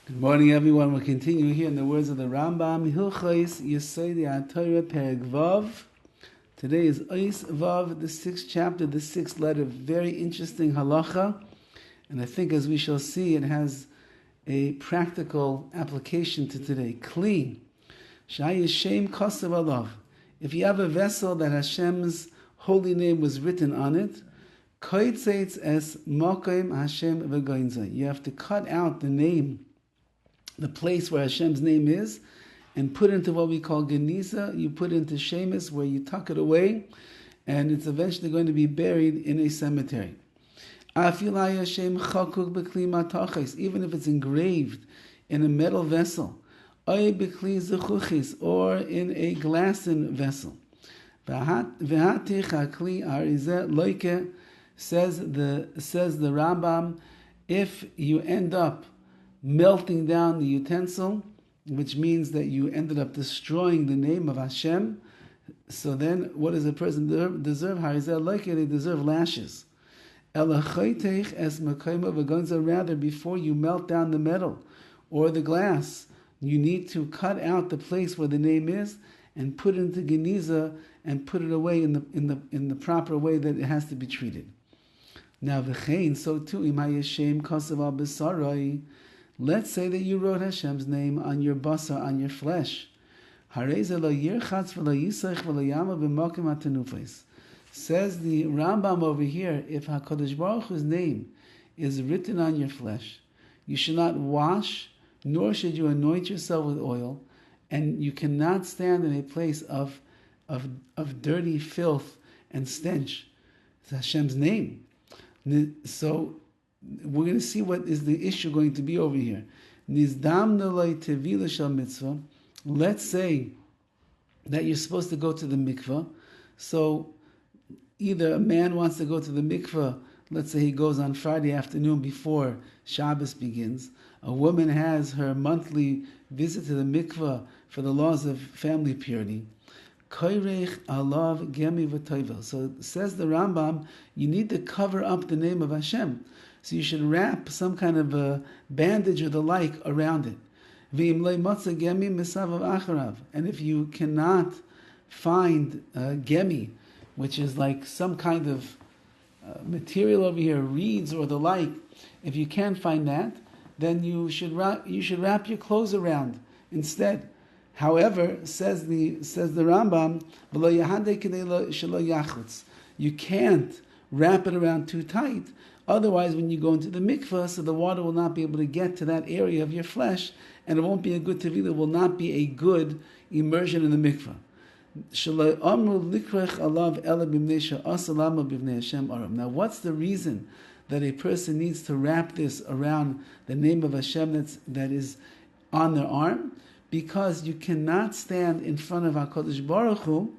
Good morning, everyone. We'll continue here in the words of the RAMBAM. Hilchos Yesodei HaTorah Perek Vav. Today is Ois Vav, the 6th chapter, the 6th letter. Very interesting halacha. And I think, as we shall see, it has a practical application to today. Kli. Shayishem Kosav Alav. If you have a vessel that Hashem's holy name was written on it, Koitzeitz es Mokim Hashem V'goinza. You have to cut out the name, the place where Hashem's name is, and put into what we call Geniza. You put into Shemus, where you tuck it away, and it's eventually going to be buried in a cemetery. Even if it's engraved in a metal vessel, or in a glassen vessel. Says the Rambam, if you end up melting down the utensil, which means that you ended up destroying the name of Hashem, so then what does a person deserve? They deserve lashes. Rather, before you melt down the metal or the glass, you need to cut out the place where the name is and put it into Geniza and put it away in the proper way that it has to be treated. Now, v'chein, so too, imayeshem kasav al b'sarai. Let's say that you wrote Hashem's name on your basar, on your flesh. Says the Rambam over here, if HaKadosh Baruch Hu's name is written on your flesh, you should not wash, nor should you anoint yourself with oil, and you cannot stand in a place of dirty filth and stench. It's Hashem's name. So we're going to see what is the issue going to be over here. Let's say that you're supposed to go to the mikveh. So either a man wants to go to the mikveh, let's say he goes on Friday afternoon before Shabbos begins. A woman has her monthly visit to the mikveh for the laws of family purity. So says the Rambam, you need to cover up the name of Hashem. So you should wrap some kind of a bandage or the like around it. And if you cannot find gemi, which is like some kind of material over here, reeds or the like, if you can't find that, then you should wrap your clothes around instead. However, says the Rambam, you can't wrap it around too tight. Otherwise, when you go into the mikveh, so the water will not be able to get to that area of your flesh, and it won't be a good tevilah, it will not be a good immersion in the mikveh. Now, what's the reason that a person needs to wrap this around the name of Hashem that is on their arm? Because you cannot stand in front of HaKadosh Baruch Hu,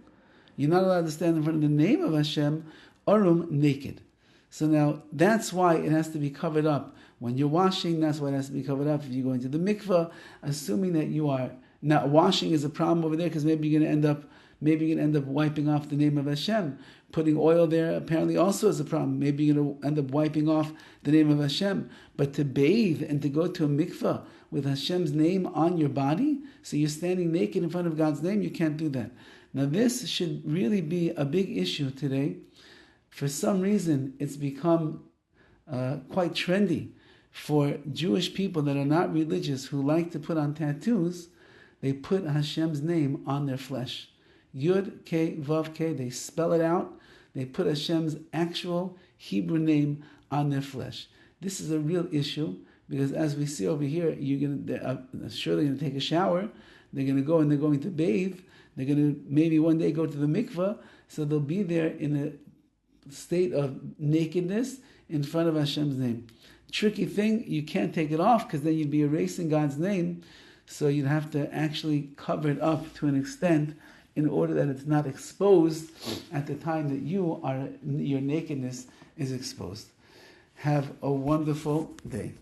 you're not allowed to stand in front of the name of Hashem, naked. So now, that's why it has to be covered up. When you're washing, that's why it has to be covered up. If you're going to the mikveh, assuming that you are not washing is a problem over there, because maybe you're going to end up wiping off the name of Hashem. Putting oil there apparently also is a problem. Maybe you're going to end up wiping off the name of Hashem. But to bathe and to go to a mikveh with Hashem's name on your body, so you're standing naked in front of God's name, you can't do that. Now this should really be a big issue today. For some reason, it's become quite trendy for Jewish people that are not religious who like to put on tattoos. They put Hashem's name on their flesh. Yud, K, Vav, K. They spell it out. They put Hashem's actual Hebrew name on their flesh. This is a real issue because, as we see over here, they're surely going to take a shower. They're going to go and they're going to bathe. They're going to maybe one day go to the mikveh. So they'll be there in a state of nakedness in front of Hashem's name. Tricky thing, you can't take it off because then you'd be erasing God's name. So you'd have to actually cover it up to an extent in order that it's not exposed at the time that your nakedness is exposed. Have a wonderful day.